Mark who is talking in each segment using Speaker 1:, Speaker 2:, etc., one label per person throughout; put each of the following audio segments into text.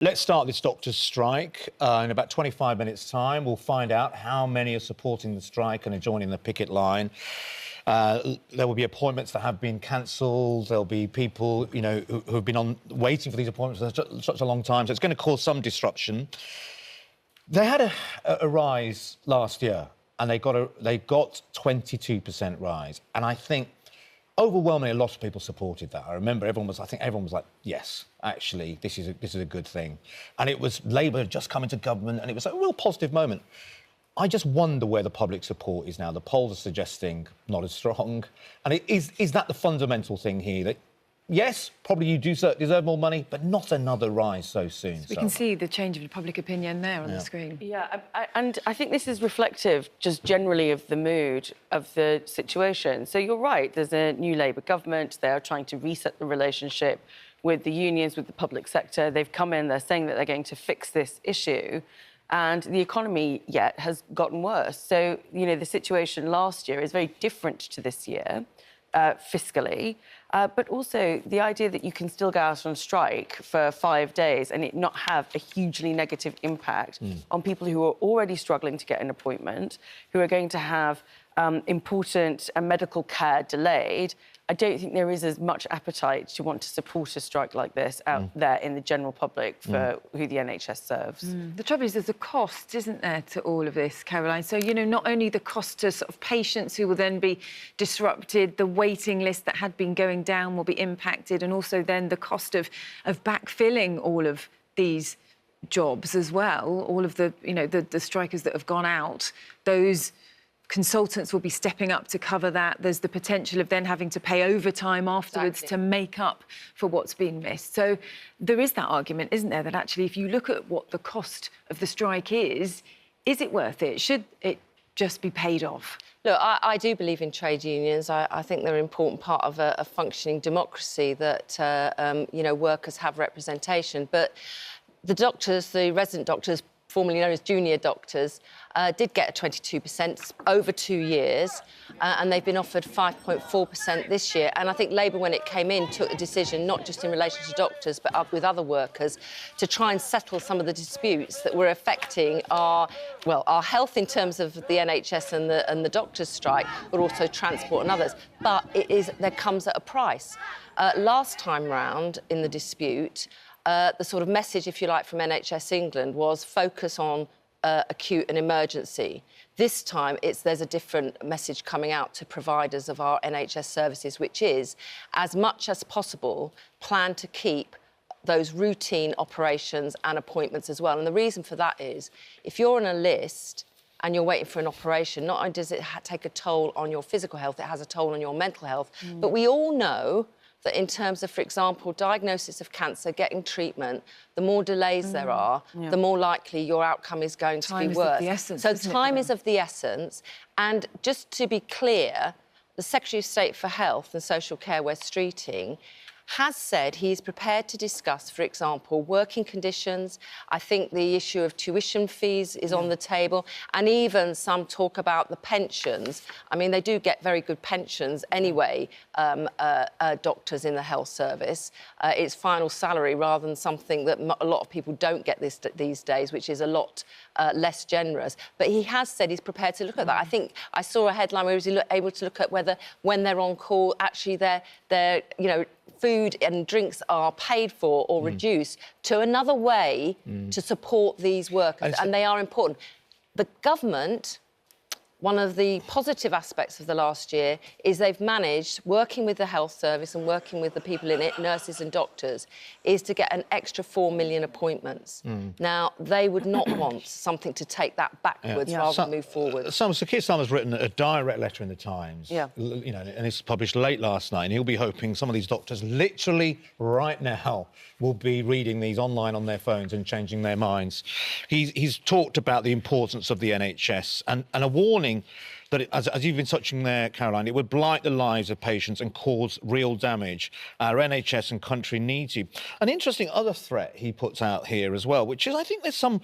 Speaker 1: Let's start this doctor's strike. In about 25 minutes' time, we'll find out how many are supporting the strike and are joining the picket line. There will be appointments that have been cancelled. There'll be people, you know, who've been waiting for these appointments for such a long time. So it's going to cause some disruption. They had a rise last year, and they got 22% rise. And I think overwhelmingly, a lot of people supported that. I remember everyone was like, yes, actually, this is a good thing. And it was Labour had just come into government, and it was a real positive moment. I just wonder where the public support is now. The polls are suggesting not as strong. And is that the fundamental thing here? That, yes, probably you do deserve more money, but not another rise so soon.
Speaker 2: So we can see the change of public opinion there on the screen.
Speaker 3: Yeah, and I think this is reflective just generally of the mood of the situation. So you're right, there's a new Labour government. They are trying to reset the relationship with the unions, with the public sector. They've come in, they're saying that they're going to fix this issue. And the economy yet has gotten worse. So, you know, the situation last year is very different to this year, fiscally. But also the idea that you can still go out on strike for 5 days and it not have a hugely negative impact on people who are already struggling to get an appointment, who are going to have important medical care delayed. I don't think there is as much appetite to want to support a strike like this out there in the general public for who the NHS serves.
Speaker 2: The trouble is there's a cost, isn't there, to all of this, Caroline? So, you know, not only the cost to sort of patients who will then be disrupted, the waiting list that had been going down will be impacted, and also then the cost of backfilling all of these jobs as well. All of the, you know, the strikers that have gone out, those consultants will be stepping up to cover that. There's the potential of then having to pay overtime afterwards to make up for what's been missed. So there is that argument, isn't there, that actually if you look at what the cost of the strike is it worth it? Should it just be paid off?
Speaker 4: Look, I do believe in trade unions. I think they're an important part of a functioning democracy that, you know, workers have representation. But the doctors, the resident doctors, formerly known as junior doctors, did get a 22% over 2 years, and they've been offered 5.4% this year. And I think Labour, when it came in, took a decision, not just in relation to doctors, but with other workers, to try and settle some of the disputes that were affecting our health in terms of the NHS and the doctors' strike, but also transport and others. But there comes at a price. Last time round in the dispute, the sort of message, if you like, from NHS England was focus on acute and emergency. This time, there's a different message coming out to providers of our NHS services, which is, as much as possible, plan to keep those routine operations and appointments as well. And the reason for that is, if you're on a list and you're waiting for an operation, not only does it take a toll on your physical health, it has a toll on your mental health. But we all know that in terms of, for example, diagnosis of cancer, getting treatment, the more delays there are, the more likely your outcome is going to be worse.
Speaker 2: Time is of the essence,
Speaker 4: so
Speaker 2: isn't it,
Speaker 4: time is of the essence. And just to be clear, the Secretary of State for Health and Social Care, Wes Streeting, has said he's prepared to discuss, for example, working conditions. I think the issue of tuition fees is on the table, and even some talk about the pensions. I mean, they do get very good pensions anyway, doctors in the health service. It's final salary rather than something that a lot of people don't get these days, which is a lot less generous. But he has said he's prepared to look at that. I think I saw a headline where he was able to look at whether, when they're on call, actually their you know, food and drinks are paid for or reduced to another way to support these workers, and they are important. The government, one of the positive aspects of the last year is they've managed, working with the health service and working with the people in it, nurses and doctors, is to get an extra 4 million appointments. Now, they would not want something to take that backwards rather than move forward.
Speaker 1: Sir Keir Starmer's written a direct letter in the Times, you know, and it's published late last night, and he'll be hoping some of these doctors literally right now will be reading these online on their phones and changing their minds. He's talked about the importance of the NHS and a warning that, as you've been touching there, Caroline, it would blight the lives of patients and cause real damage. Our NHS and country needs you. An interesting other threat he puts out here as well, which is, I think there's some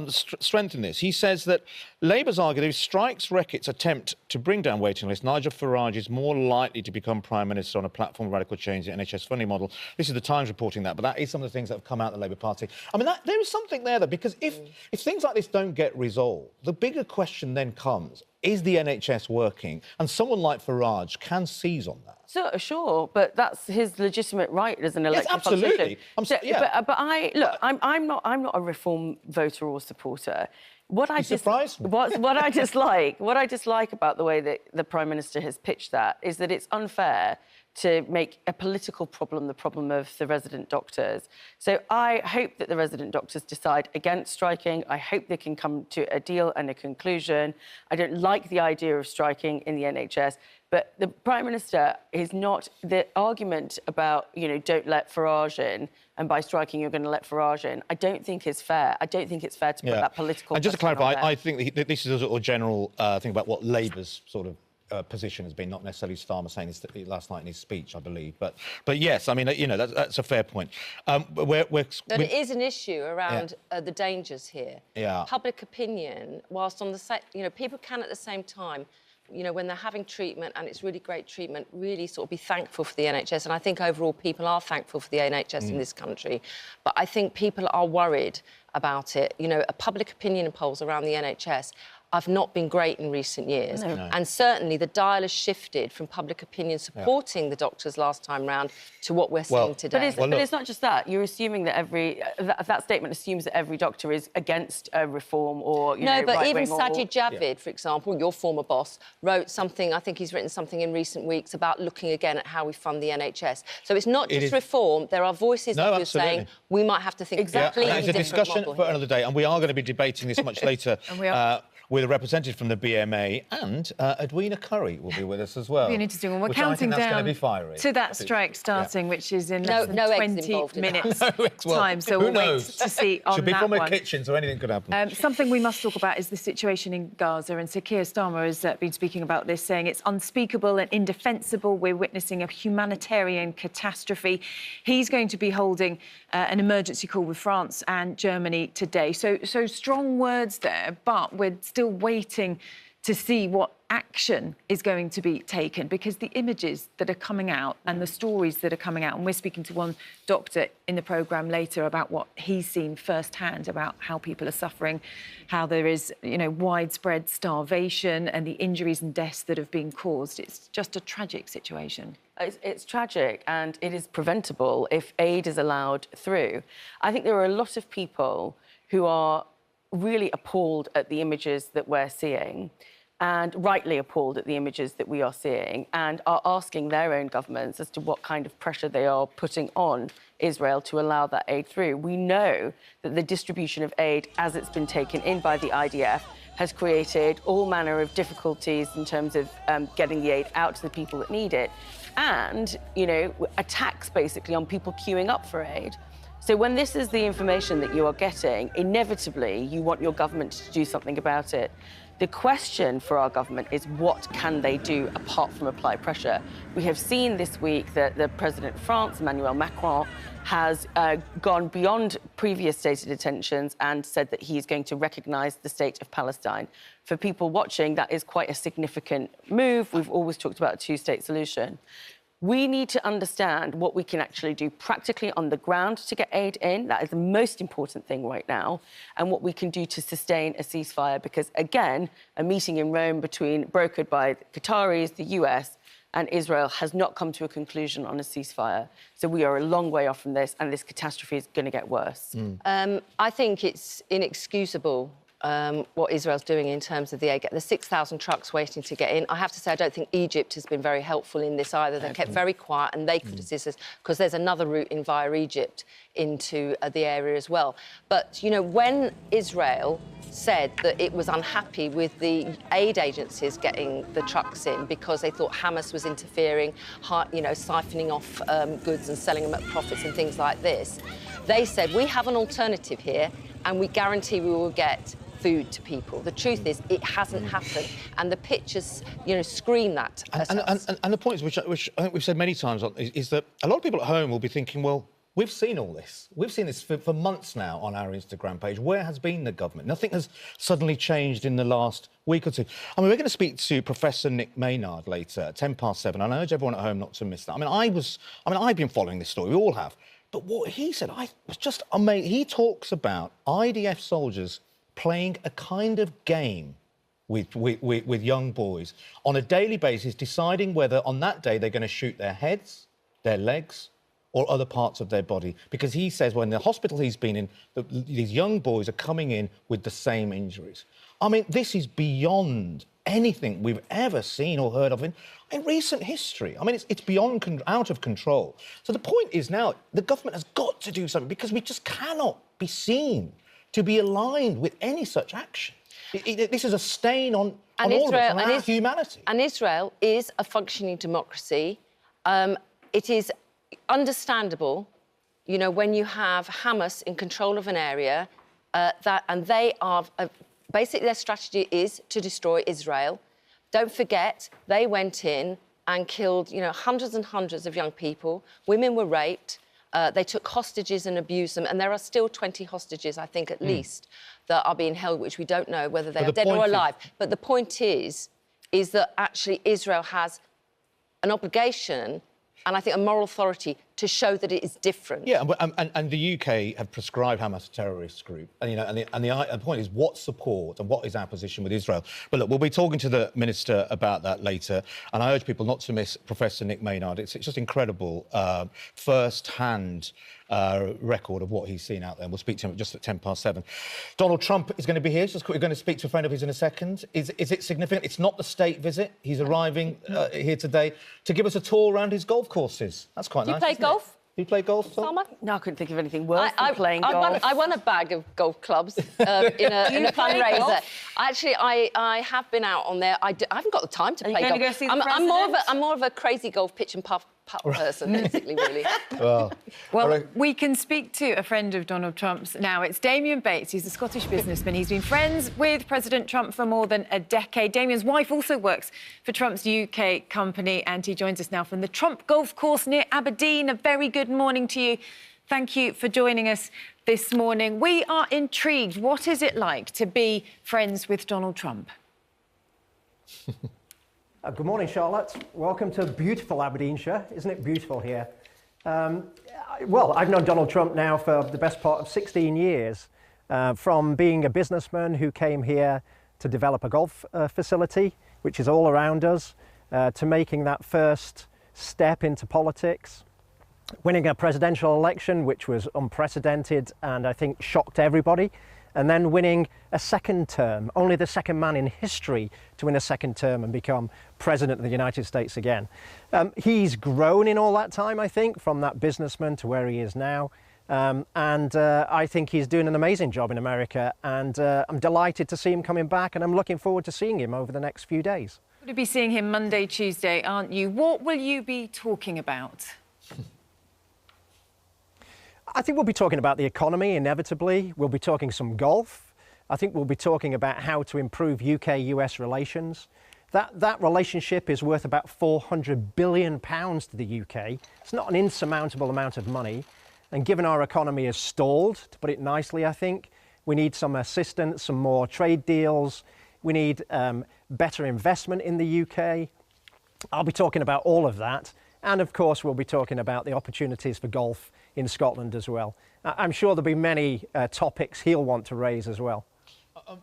Speaker 1: strength in this. He says that Labour's argue that if strikes wreck its attempt to bring down waiting lists, Nigel Farage is more likely to become Prime Minister on a platform of radical change in the NHS funding model. This is the Times reporting that, but that is some of the things that have come out of the Labour Party. I mean, there is something there, though, because if things like this don't get resolved, the bigger question then comes, is the NHS working? And someone like Farage can seize on that.
Speaker 3: So, sure, but that's his legitimate right as an elected
Speaker 1: absolutely.
Speaker 3: politician. I'm not a reform voter or supporter. What I dislike about the way that the Prime Minister has pitched that is that it's unfair to make a political problem the problem of the resident doctors. So I hope that the resident doctors decide against striking. I hope they can come to a deal and a conclusion. I don't like the idea of striking in the NHS, but the Prime Minister is not... The argument about, you know, don't let Farage in, and by striking you're going to let Farage in, I don't think is fair. I don't think it's fair to put that political...
Speaker 1: And just to clarify, I think that this is a sort of general thing about what Labour's sort of position has been, not necessarily Starmer saying this last night in his speech, I believe. But yes, I mean, you know, that's a fair point.
Speaker 4: It is an issue around the dangers here.
Speaker 1: Yeah.
Speaker 4: Public opinion, whilst on the same... You know, people can at the same time, you know, when they're having treatment and it's really great treatment, really sort of be thankful for the NHS. And I think overall people are thankful for the NHS in this country. But I think people are worried about it. You know, public opinion polls around the NHS have not been great in recent years.
Speaker 3: No.
Speaker 4: And certainly the dial has shifted from public opinion supporting the doctors last time round to what we're seeing today.
Speaker 3: But it's not just that. You're assuming that that statement assumes that every doctor is against reform or, you know,
Speaker 4: but even
Speaker 3: right-wing
Speaker 4: Sajid Javid, for example, your former boss, wrote something, I think he's written something in recent weeks about looking again at how we fund the NHS. So it's not just reform. There are voices who are saying we might have to think
Speaker 3: exactly.
Speaker 4: completely
Speaker 1: it's a discussion for another day, and we are going to be debating this much later. With a representative from the BMA, and Edwina Curry will be with us as well.
Speaker 2: It'll be interesting. And we're counting down to that strike starting, which is in less than 20 minutes time. So we'll wait to see on that one.
Speaker 1: Should be from a kitchen, so anything could happen.
Speaker 2: Something we must talk about is the situation in Gaza. And Sir Keir Starmer has been speaking about this, saying it's unspeakable and indefensible. We're witnessing a humanitarian catastrophe. He's going to be holding an emergency call with France and Germany today. So strong words there, but we're still waiting to see what action is going to be taken, because the images that are coming out and the stories that are coming out, and we're speaking to one doctor in the programme later about what he's seen firsthand about how people are suffering, how there is, you know, widespread starvation and the injuries and deaths that have been caused. It's just a tragic situation.
Speaker 3: It's tragic, and it is preventable if aid is allowed through. I think there are a lot of people who are really appalled at the images that we're seeing, and rightly appalled at the images that we are seeing, and are asking their own governments as to what kind of pressure they are putting on Israel to allow that aid through. We know that the distribution of aid, as it's been taken in by the IDF, has created all manner of difficulties in terms of getting the aid out to the people that need it, and, you know, attacks basically on people queuing up for aid. So when this is the information that you are getting, inevitably you want your government to do something about it. The question for our government is, what can they do apart from apply pressure? We have seen this week that the President of France, Emmanuel Macron, has gone beyond previous stated intentions and said that he's going to recognise the state of Palestine. For people watching, that is quite a significant move. We've always talked about a two-state solution. We need to understand what we can actually do practically on the ground to get aid in. That is the most important thing right now, and what we can do to sustain a ceasefire, because, again, a meeting in Rome brokered by the Qataris, the US and Israel has not come to a conclusion on a ceasefire. So we are a long way off from this, and this catastrophe is going to get worse.
Speaker 4: I think it's inexcusable what Israel's doing in terms of the aid. There's 6,000 trucks waiting to get in. I have to say, I don't think Egypt has been very helpful in this either. They kept very quiet, and they could assist us, because there's another route in via Egypt into the area as well. But, you know, when Israel said that it was unhappy with the aid agencies getting the trucks in because they thought Hamas was interfering, you know, siphoning off goods and selling them at profits and things like this, they said, we have an alternative here, and we guarantee we will get food to people. The truth is, it hasn't happened, and the pictures, scream that at us.
Speaker 1: And the point is, which I think we've said many times, is that a lot of people at home will be thinking, well, we've seen all this. We've seen this for months now on our Instagram page. Where has been the government? Nothing has suddenly changed in the last week or two. I mean, we're going to speak to Professor Nick Maynard later at 7:10, and I urge everyone at home not to miss that. I've been following this story. We all have. But what he said, I was just amazed. He talks about IDF soldiers playing a kind of game with young boys on a daily basis, deciding whether on that day they're going to shoot their heads, their legs, or other parts of their body. Because he says, well, in the hospital he's been in, these young boys are coming in with the same injuries. I mean, this is beyond anything we've ever seen or heard of in recent history. I mean, it's beyond out of control. So the point is now, the government has got to do something, because we just cannot be seen to be aligned with any such action. This is a stain on all of us, on our humanity.
Speaker 4: And Israel is a functioning democracy. It is understandable, when you have Hamas in control of an area, and they are... basically, their strategy is to destroy Israel. Don't forget, they went in and killed, hundreds and hundreds of young people. Women were raped. They took hostages and abused them. And there are still 20 hostages, I think, at least, that are being held, which we don't know whether they are dead or alive. But the point is that actually Israel has an obligation, and I think a moral authority, to show that it is different.
Speaker 1: Yeah, and the UK have prescribed Hamas a terrorist group. And the point is, what support and what is our position with Israel? But look, we'll be talking to the Minister about that later. And I urge people not to miss Professor Nick Maynard. It's just incredible first-hand record of what he's seen out there. And we'll speak to him just at 7:10. Donald Trump is going to be here. Just quickly, we're going to speak to a friend of his in a second. Is it significant? It's not the state visit. He's arriving here today to give us a tour around his golf courses. That's quite nice.
Speaker 4: Do you play golf?
Speaker 1: Do you play golf, Tom?
Speaker 3: No, I couldn't think of anything worse than playing golf.
Speaker 4: I won a bag of golf clubs in a fundraiser. Actually, I have been out on there. I haven't got the time to play golf.
Speaker 3: Go see the
Speaker 4: I'm more of a crazy golf pitch and putt person, basically, really.
Speaker 2: Well, we can speak to a friend of Donald Trump's now. It's Damien Bates. He's a Scottish businessman. He's been friends with President Trump for more than a decade. Damien's wife also works for Trump's UK company, and he joins us now from the Trump Golf Course near Aberdeen. A very good morning to you. Thank you for joining us this morning. We are intrigued. What is it like to be friends with Donald Trump?
Speaker 5: Good morning, Charlotte. Welcome to beautiful Aberdeenshire. Isn't it beautiful here? Well, I've known Donald Trump now for the best part of 16 years, from being a businessman who came here to develop a golf facility, which is all around us, to making that first step into politics, winning a presidential election, which was unprecedented and I think shocked everybody, and then winning a second term, only the second man in history to win a second term and become president of the United States again. He's grown in all that time, I think, from that businessman to where he is now. I think he's doing an amazing job in America, and I'm delighted to see him coming back, and I'm looking forward to seeing him over the next few days.
Speaker 2: You'll be seeing him Monday, Tuesday, aren't you? What will you be talking about?
Speaker 5: I think we'll be talking about the economy, inevitably. We'll be talking some golf. I think we'll be talking about how to improve UK-US relations. That relationship is worth about £400 billion to the UK. It's not an insurmountable amount of money. And given our economy is stalled, to put it nicely, I think, we need some assistance, some more trade deals. We need better investment in the UK. I'll be talking about all of that. And of course, we'll be talking about the opportunities for golf in Scotland as well. I'm sure there'll be many topics he'll want to raise as well.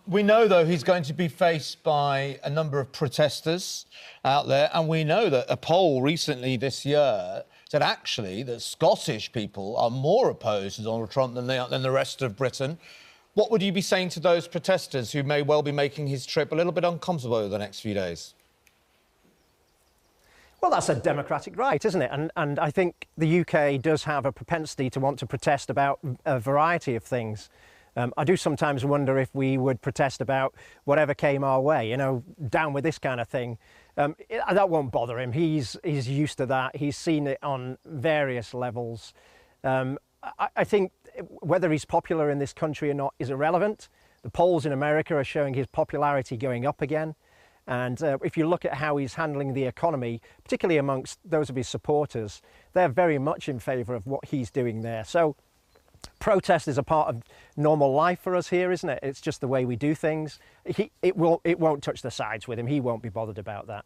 Speaker 1: We know, though, he's going to be faced by a number of protesters out there, and we know that a poll recently this year said actually that Scottish people are more opposed to Donald Trump than the rest of Britain. What would you be saying to those protesters who may well be making his trip a little bit uncomfortable over the next few days?
Speaker 5: Well, that's a democratic right, isn't it? And I think the UK does have a propensity to want to protest about a variety of things. I do sometimes wonder if we would protest about whatever came our way, you know, down with this kind of thing. That won't bother him. He's used to that. He's seen it on various levels. I think whether he's popular in this country or not is irrelevant. The polls in America are showing his popularity going up again. And if you look at how he's handling the economy, particularly amongst those of his supporters, they're very much in favour of what he's doing there. So protest is a part of normal life for us here, isn't it? It's just the way we do things. It won't touch the sides with him. He won't be bothered about that.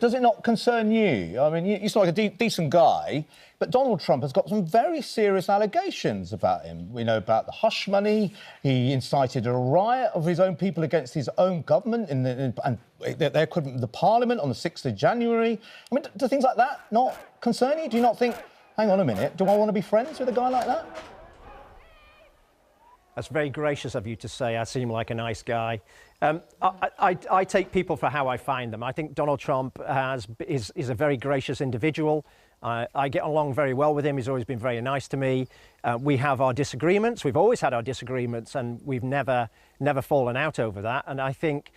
Speaker 1: Does it not concern you? I mean, you seem like a decent guy, but Donald Trump has got some very serious allegations about him. We know about the hush money. He incited a riot of his own people against his own government and their equivalent, the Parliament, on the 6th of January. I mean, do things like that not concern you? Do you not think, hang on a minute, do I want to be friends with a guy like that?
Speaker 5: That's very gracious of you to say. I seem like a nice guy. I take people for how I find them. I think Donald Trump is a very gracious individual. I get along very well with him. He's always been very nice to me. We have our disagreements. We've always had our disagreements, and we've never fallen out over that. And I think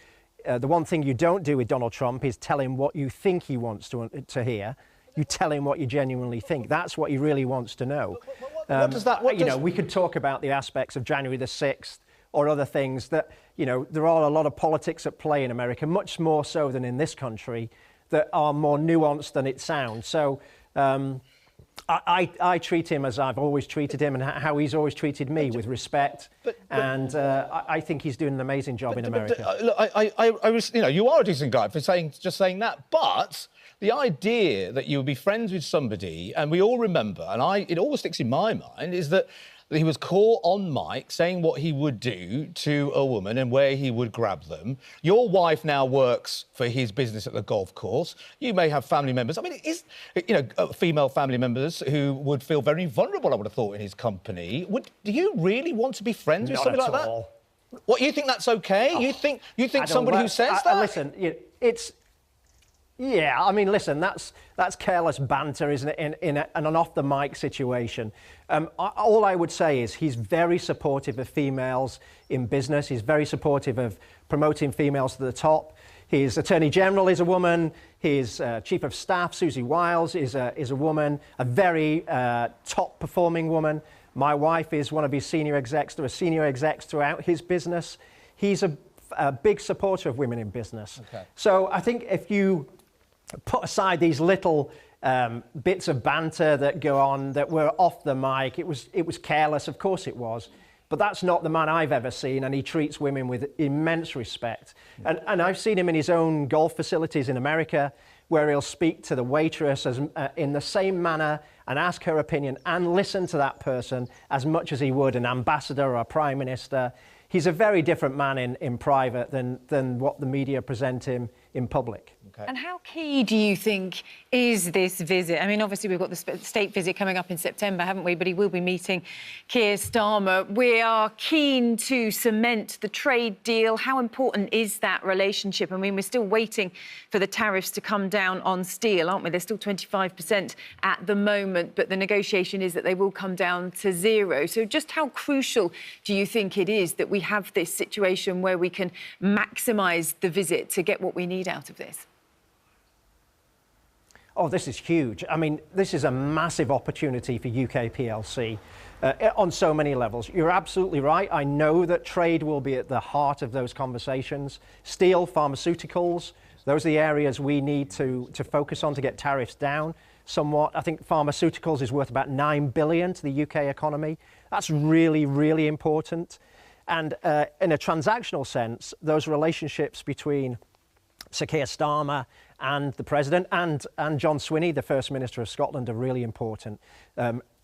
Speaker 5: the one thing you don't do with Donald Trump is tell him what you think he wants to hear. You tell him what you genuinely think. That's what he really wants to know.
Speaker 1: What does that...
Speaker 5: You know, we could talk about the aspects of January the 6th or other things that, you know, there are a lot of politics at play in America, much more so than in this country, that are more nuanced than it sounds. So I treat him as I've always treated him and how he's always treated me, with respect. And I think he's doing an amazing job in America.
Speaker 1: Look, I was, you know, you are a decent guy for just saying that, but the idea that you would be friends with somebody, and we all remember, and it always sticks in my mind, is that he was caught on mic saying what he would do to a woman and where he would grab them. Your wife now works for his business at the golf course. You may have family members. I mean, female family members who would feel very vulnerable, I would have thought, in his company. Do you really want to be friends with somebody like that?
Speaker 5: Not at all.
Speaker 1: What, you think that's okay?
Speaker 5: Oh,
Speaker 1: you think somebody who says that?
Speaker 5: Listen, it's... Yeah, I mean, listen, that's careless banter, isn't it, in an off-the-mic situation. All I would say is he's very supportive of females in business. He's very supportive of promoting females to the top. His Attorney General is a woman. His Chief of Staff, Susie Wiles, is a woman, a very top-performing woman. My wife is one of his senior execs. There are senior execs throughout his business. He's a big supporter of women in business. Okay. So I think if you put aside these little bits of banter that go on that were off the mic, it was careless, of course it was, but that's not the man I've ever seen, and he treats women with immense respect. And I've seen him in his own golf facilities in America, where he'll speak to the waitress in the same manner and ask her opinion and listen to that person as much as he would an ambassador or a prime minister. He's a very different man in private than what the media present him in public.
Speaker 2: Okay. And how key do you think is this visit? I mean, obviously, we've got the state visit coming up in September, haven't we? But he will be meeting Keir Starmer. We are keen to cement the trade deal. How important is that relationship? I mean, we're still waiting for the tariffs to come down on steel, aren't we? They're still 25% at the moment, but the negotiation is that they will come down to 0. So just how crucial do you think it is that we have this situation where we can maximise the visit to get what we need out of this?
Speaker 5: Oh, this is huge. I mean, this is a massive opportunity for UK PLC on so many levels. You're absolutely right. I know that trade will be at the heart of those conversations. Steel, pharmaceuticals, those are the areas we need to focus on to get tariffs down somewhat. I think pharmaceuticals is worth about $9 billion to the UK economy. That's really, really important. And in a transactional sense, those relationships between Sir Keir Starmer and the President and John Swinney, the First Minister of Scotland, are really important.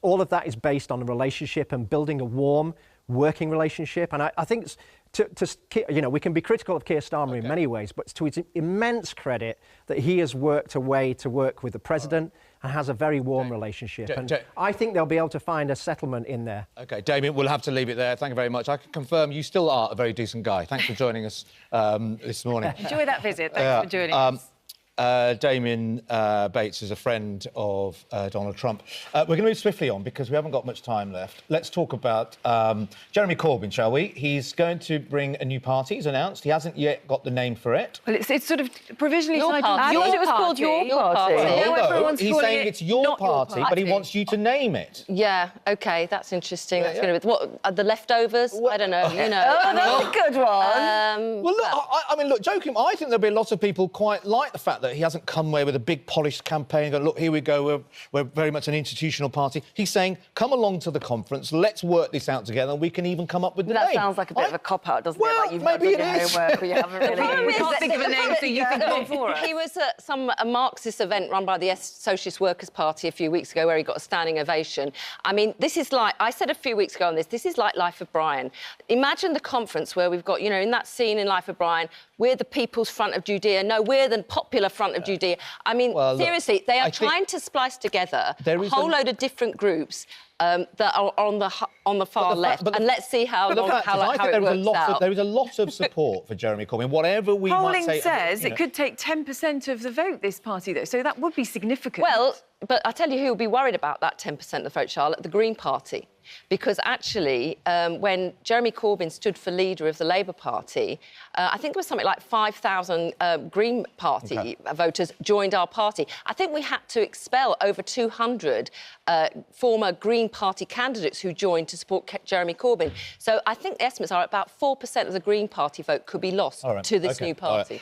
Speaker 5: All of that is based on a relationship and building a warm working relationship. And I think, we can be critical of Keir Starmer in many ways, but it's to his immense credit that he has worked a way to work with the President and has a very warm relationship. And I think they'll be able to find a settlement in there. OK,
Speaker 1: Damen, we'll have to leave it there. Thank you very much. I can confirm you still are a very decent guy. Thanks for joining us this morning.
Speaker 2: Enjoy that visit. Thanks for joining us.
Speaker 1: Damien Bates is a friend of Donald Trump. We're going to move swiftly on because we haven't got much time left. Let's talk about Jeremy Corbyn, shall we? He's going to bring a new party, he's announced. He hasn't yet got the name for it.
Speaker 2: Well, it's sort of provisionally
Speaker 3: Your
Speaker 2: titled
Speaker 3: party.
Speaker 2: Your
Speaker 3: It was called
Speaker 2: Party.
Speaker 3: Your Party.
Speaker 2: Now
Speaker 1: No,
Speaker 2: everyone's
Speaker 1: he's
Speaker 2: calling
Speaker 1: saying
Speaker 2: it
Speaker 1: it's your
Speaker 2: not
Speaker 1: party, but he wants you to name it.
Speaker 4: Yeah, OK, that's interesting. That's going to be... What, the leftovers? I don't know, you know.
Speaker 3: Oh, that's a good one.
Speaker 1: Well, look, I mean, look, joking, I think there'll be a lot of people quite like the fact that he hasn't come away with a big polished campaign, going, look, here we go, we're very much an institutional party. He's saying, come along to the conference, let's work this out together, and we can even come up with the name.
Speaker 3: That sounds like a bit of a cop-out, doesn't
Speaker 1: Well,
Speaker 3: it? Like you've not
Speaker 1: maybe
Speaker 3: done
Speaker 1: it
Speaker 3: your
Speaker 1: is.
Speaker 3: homework or you haven't really...
Speaker 2: We can't think of a name, so you think one for us.
Speaker 4: He was at a Marxist event run by the Socialist Workers' Party a few weeks ago where he got a standing ovation. I mean, this is like... I said a few weeks ago on this is like Life of Brian. Imagine the conference where we've got, you know, in that scene in Life of Brian, we're the people's front of Judea. No, we're the popular front of Judea. I mean,
Speaker 1: well, look,
Speaker 4: seriously, they are trying to splice together a whole load of different groups that are on the far left. And let's see how it works out.
Speaker 1: There is a lot of support for Jeremy Corbyn, whatever we might say.
Speaker 2: Polling says it could take 10% of the vote, this party, though, so that would be significant.
Speaker 4: Well, but I tell you who will be worried about that 10% of the vote, Charlotte, the Green Party. Because actually, when Jeremy Corbyn stood for leader of the Labour Party, I think there was something like 5,000 Green Party voters joined our party. I think we had to expel over 200 former Green Party candidates who joined to support Jeremy Corbyn. So I think the estimates are about 4% of the Green Party vote could be lost to this new party.